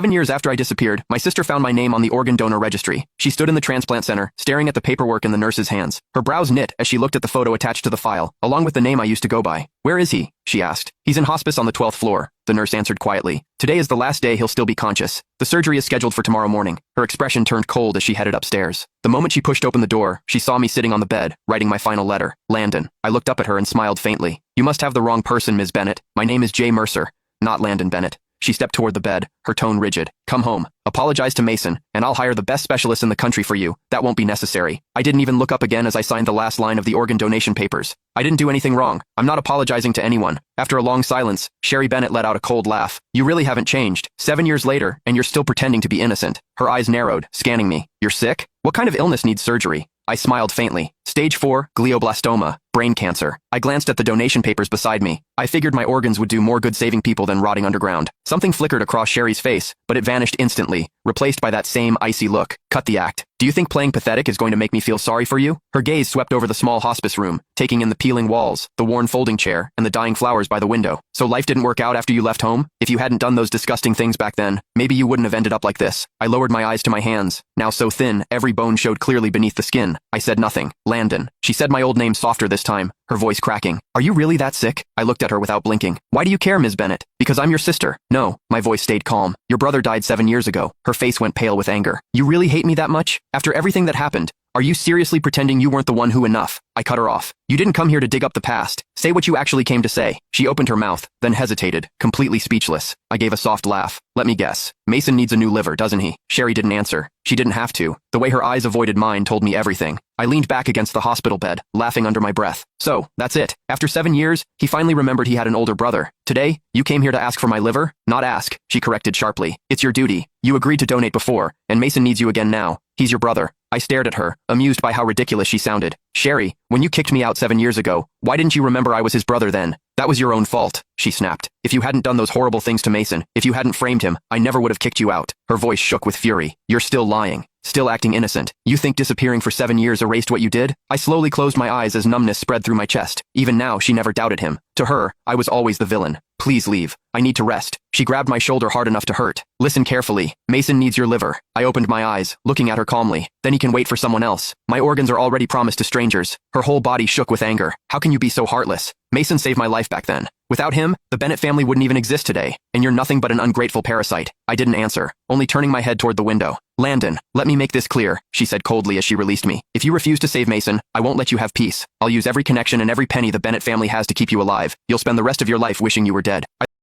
7 years after I disappeared, my sister found my name on the organ donor registry. She stood in the transplant center, staring at the paperwork in the nurse's hands. Her brows knit as she looked at the photo attached to the file, along with the name I used to go by. "Where is he?" she asked. "He's in hospice on the 12th floor," the nurse answered quietly. "Today is the last day he'll still be conscious. The surgery is scheduled for tomorrow morning." Her expression turned cold as she headed upstairs. The moment she pushed open the door, she saw me sitting on the bed, writing my final letter, Landon. I looked up at her and smiled faintly. "You must have the wrong person, Ms. Bennett. My name is Jay Mercer, not Landon Bennett." She stepped toward the bed, her tone rigid. "Come home, apologize to Mason, and I'll hire the best specialist in the country for you. That won't be necessary." I didn't even look up again as I signed the last line of the organ donation papers. I didn't do anything wrong. I'm not apologizing to anyone. After a long silence, Sherry Bennett let out a cold laugh. "You really haven't changed. 7 years later, and you're still pretending to be innocent." Her eyes narrowed, scanning me. "You're sick? What kind of illness needs surgery?" I smiled faintly. "Stage 4, glioblastoma, brain cancer." I glanced at the donation papers beside me. I figured my organs would do more good saving people than rotting underground. Something flickered across Sherry's face, but it vanished instantly, replaced by that same icy look. "Cut the act. Do you think playing pathetic is going to make me feel sorry for you?" Her gaze swept over the small hospice room, taking in the peeling walls, the worn folding chair, and the dying flowers by the window. "So life didn't work out after you left home? If you hadn't done those disgusting things back then, maybe you wouldn't have ended up like this." I lowered my eyes to my hands, now so thin, every bone showed clearly beneath the skin. I said nothing. "Landon." She said my old name softer this time, her voice cracking. "Are you really that sick?" I looked at her without blinking. "Why do you care, Ms. Bennett?" "Because I'm your sister." "No." My voice stayed calm. "Your brother died 7 years ago." Her face went pale with anger. "You really hate me that much? After everything that happened? Are you seriously pretending you weren't the one who enough?" I cut her off. "You didn't come here to dig up the past. Say what you actually came to say." She opened her mouth, then hesitated, completely speechless. I gave a soft laugh. "Let me guess. Mason needs a new liver, doesn't he?" Sherry didn't answer. She didn't have to. The way her eyes avoided mine told me everything. I leaned back against the hospital bed, laughing under my breath. "So, that's it. After 7 years, he finally remembered he had an older brother. Today, you came here to ask for my liver?" "Not ask," she corrected sharply. "It's your duty. You agreed to donate before, and Mason needs you again now. He's your brother." I stared at her, amused by how ridiculous she sounded. "Sherry, when you kicked me out 7 years ago, why didn't you remember I was his brother then?" "That was your own fault," she snapped. "If you hadn't done those horrible things to Mason, if you hadn't framed him, I never would have kicked you out." Her voice shook with fury. "You're still lying. Still acting innocent. You think disappearing for 7 years erased what you did?" I slowly closed my eyes as numbness spread through my chest. Even now, she never doubted him. To her, I was always the villain. "Please leave. I need to rest." She grabbed my shoulder hard enough to hurt. "Listen carefully. Mason needs your liver." I opened my eyes, looking at her calmly. "Then he can wait for someone else. My organs are already promised to strangers." Her whole body shook with anger. "How can you be so heartless? Mason saved my life back then. Without him, the Bennett family wouldn't even exist today, and you're nothing but an ungrateful parasite." I didn't answer, only turning my head toward the window. "Landon, let me make this clear," she said coldly as she released me. "If you refuse to save Mason, I won't let you have peace. I'll use every connection and every penny the Bennett family has to keep you alive. You'll spend the rest of your life wishing you were dead."